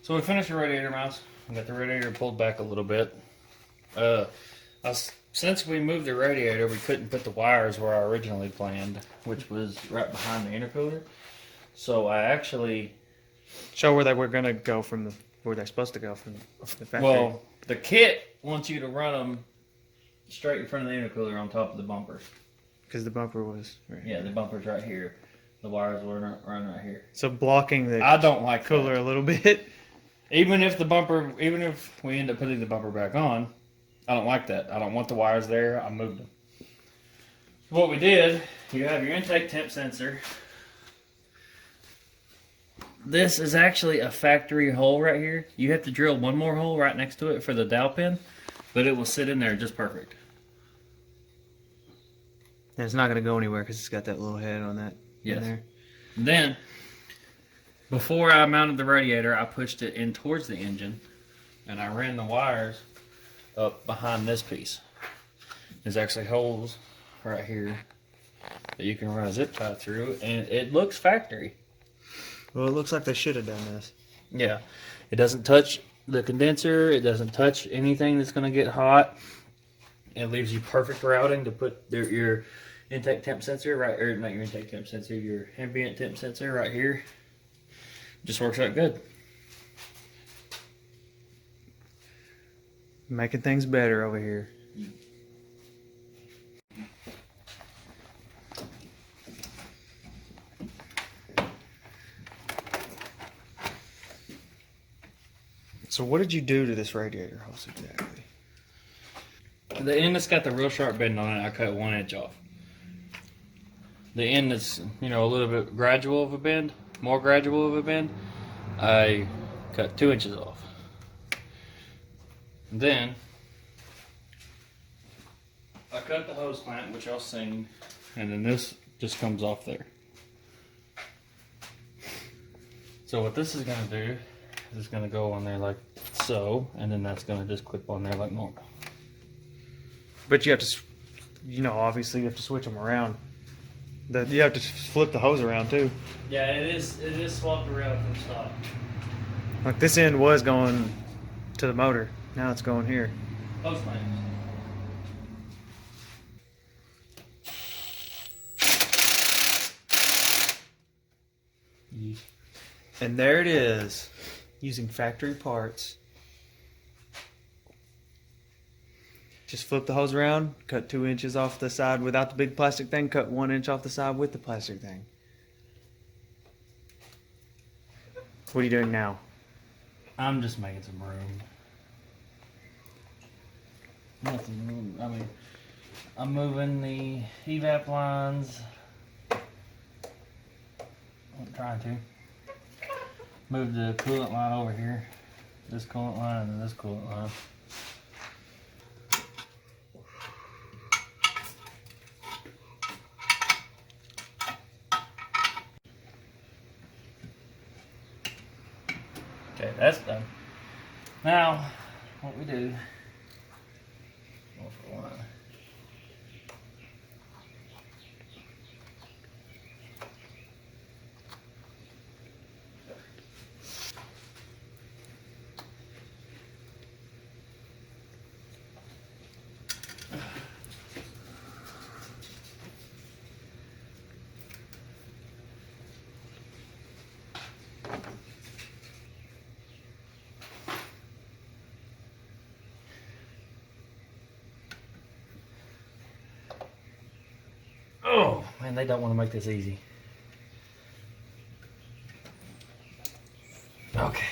So we finished the radiator mounts. We got the radiator pulled back a little bit. Since we moved the radiator, we couldn't put the wires where I originally planned, which was right behind the intercooler. So I actually show where they were gonna go from the where they're supposed to go from the factory. Well, the kit wants you to run them straight in front of the intercooler on top of the bumpers. Because the bumper was right here. The bumper's right here. The wires will run right here. So blocking the I don't like cooler a little bit. Even if we end up putting the bumper back on, I don't like that. I don't want the wires there. I moved them. What we did, you have your intake temp sensor. This is actually a factory hole right here. You have to drill one more hole right next to it for the dowel pin, but it will sit in there just perfect. And it's not going to go anywhere because it's got that little head on that. Yes. In there. Then, before I mounted the radiator, I pushed it in towards the engine, and I ran the wires up behind this piece. There's actually holes right here that you can run a zip tie through, and it looks factory. Well, it looks like they should have done this. Yeah. It doesn't touch the condenser. It doesn't touch anything that's going to get hot. It leaves you perfect routing to put your intake temp sensor right, or not your intake temp sensor, your ambient temp sensor right here. Just works out good. Making things better over here. So what did you do to this radiator hose exactly? The end that's got the real sharp bend on it, I cut 1 inch off. The end that's, a little bit gradual of a bend, more gradual of a bend, I cut 2 inches off. Then, I cut the hose clamp, which y'all seen, and then this just comes off there. So what this is going to do, is it's going to go on there like so, and then that's going to just clip on there like normal. But you have to, obviously you have to switch them around. You have to flip the hose around too. Yeah, it is swapped around from stock. Like this end was going to the motor. Now it's going here. Hose clamps. And there it is, using factory parts. Just flip the hose around, cut 2 inches off the side without the big plastic thing, cut 1 inch off the side with the plastic thing. What are you doing now? I'm just making some room. Nothing. I mean, I'm moving the evap lines. I'm trying to move the coolant line over here. This coolant line and then this coolant line. Okay, that's done. Now, what we do, one for one. Oh, man, they don't want to make this easy. Okay.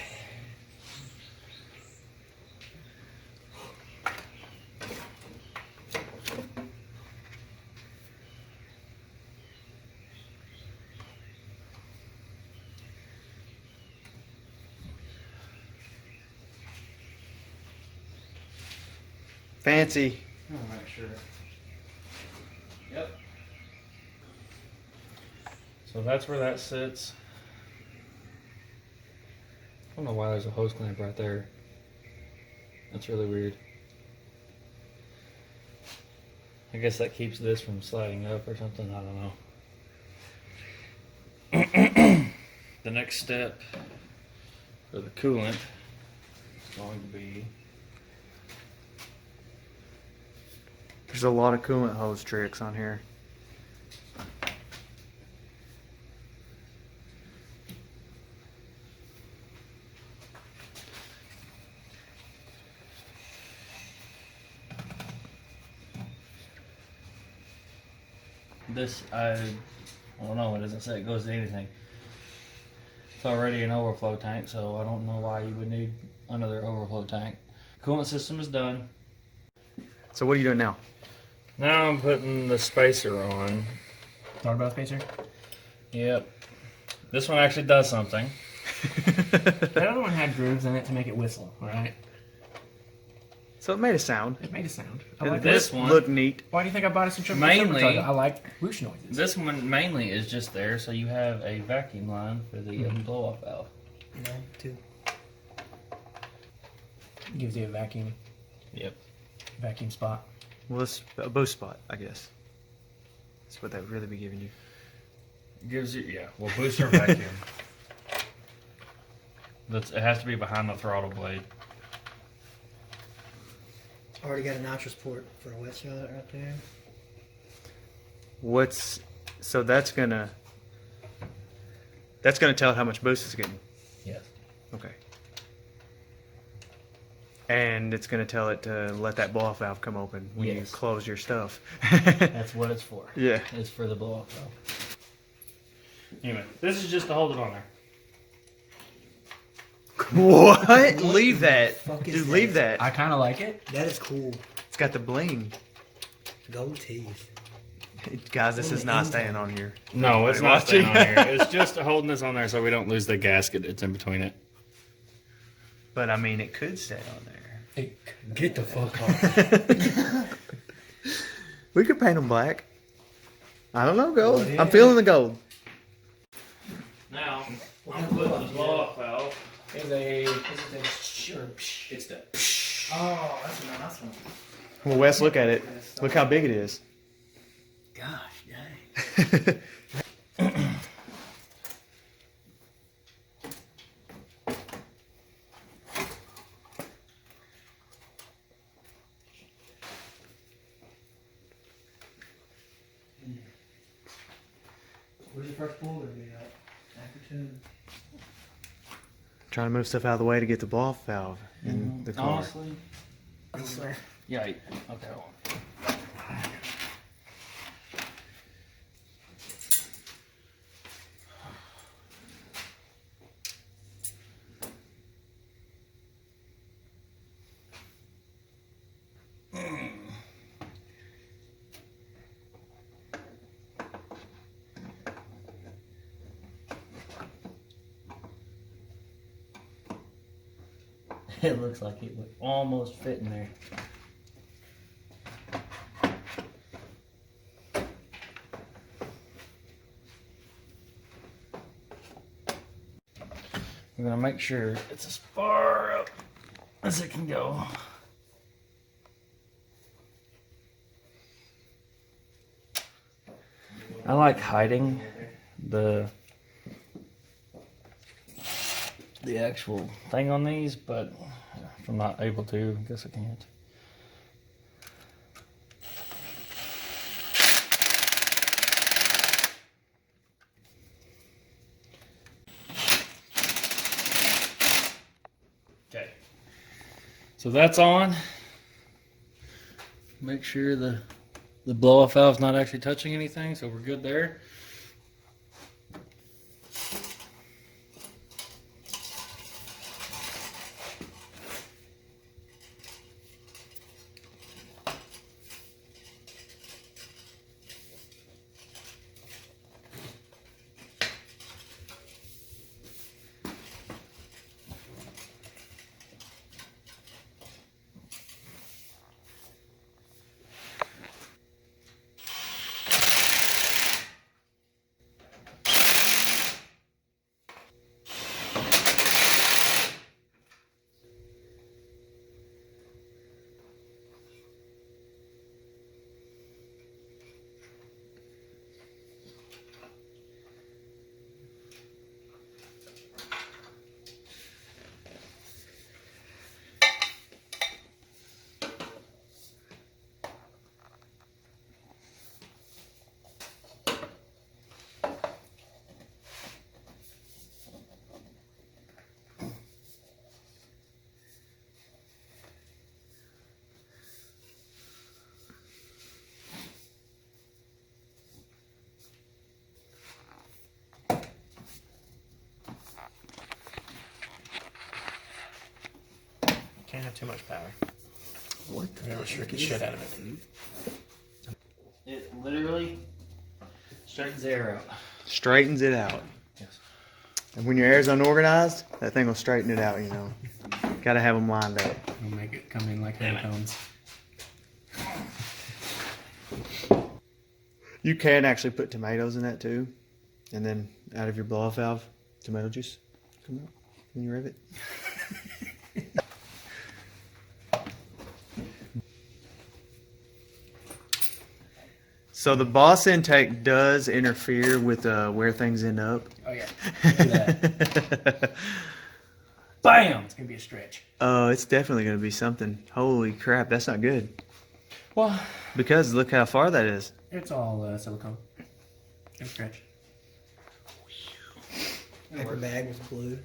Fancy. I'll make sure. Yep. So that's where that sits. I don't know why there's a hose clamp right there. That's really weird. I guess that keeps this from sliding up or something. I don't know. The next step for the coolant is going to be. There's a lot of coolant hose tricks on here. This, I don't know, it doesn't say it goes to anything. It's already an overflow tank, so I don't know why you would need another overflow tank. Coolant system is done. So what are you doing now? Now I'm putting the spacer on. Talk about spacer? Yep. This one actually does something. That other one had grooves in it to make it whistle, right? So it made a sound. It made a sound. I It like this it. one- looked neat. Why do you think I bought a centrifugal Mainly- supercharger? I like whoosh noises. This one mainly is just there so you have a vacuum line for the blow-off valve. No, too. Gives you a vacuum Yep. spot. Well, it's a boost spot, I guess. That's what that would really be giving you. Gives you, yeah, well, booster vacuum. It has to be behind the throttle blade. Already got a nitrous port for a wet shot right there. So that's gonna tell it how much boost it's getting. Yes. Okay. And it's gonna tell it to let that blow off valve come open when you Yes. close your stuff. That's what it's for. Yeah. It's for the blow-off valve. Anyway, this is just to hold it on there. What? Leave that. fuck is Dude, that? leave that. I kind of like it. That is cool. It's got the bling. Gold teeth. Guys, this is not staying on here. No, it's Everybody not staying on watching. here. It's just holding this on there so we don't lose the gasket that's in between it. But I mean, it could stay on there. Get the fuck off. We could paint them black. I don't know, gold. Oh, yeah. I'm feeling the gold. Now, I'm putting the blow-off valve. It's the. Oh, that's a nice one. Well, Wes, look at it. Look how big it is. Gosh, dang. Where's the first pull gonna be at? After two. Trying to move stuff out of the way to get the blow off valve in the car. Honestly, Yes, sir. yeah. Okay, hold on. It looks like it would almost fit in there. I'm gonna make sure it's as far up as it can go. I like hiding the actual thing on these, but if I'm not able to, I guess I can't. Okay, so that's on. Make sure the blow-off valve's not actually touching anything, so we're good there. have too much power. What? We're gonna restrict the shit out of it. It literally straightens the air out. Straightens it out. Yes. And when your air's unorganized, that thing will straighten it out, you know. Gotta have them lined up. We'll make it come in like honeycombs. You can actually put tomatoes in that too. And then out of your blow-off valve, tomato juice come out when you rev it. So the boss intake does interfere with where things end up. Oh yeah. Look at that. Bam! It's gonna be a stretch. Oh, it's definitely going to be something. Holy crap, that's not good. Well, Because look how far that is. it's all silicone. It's stretch. Paper bag with glue.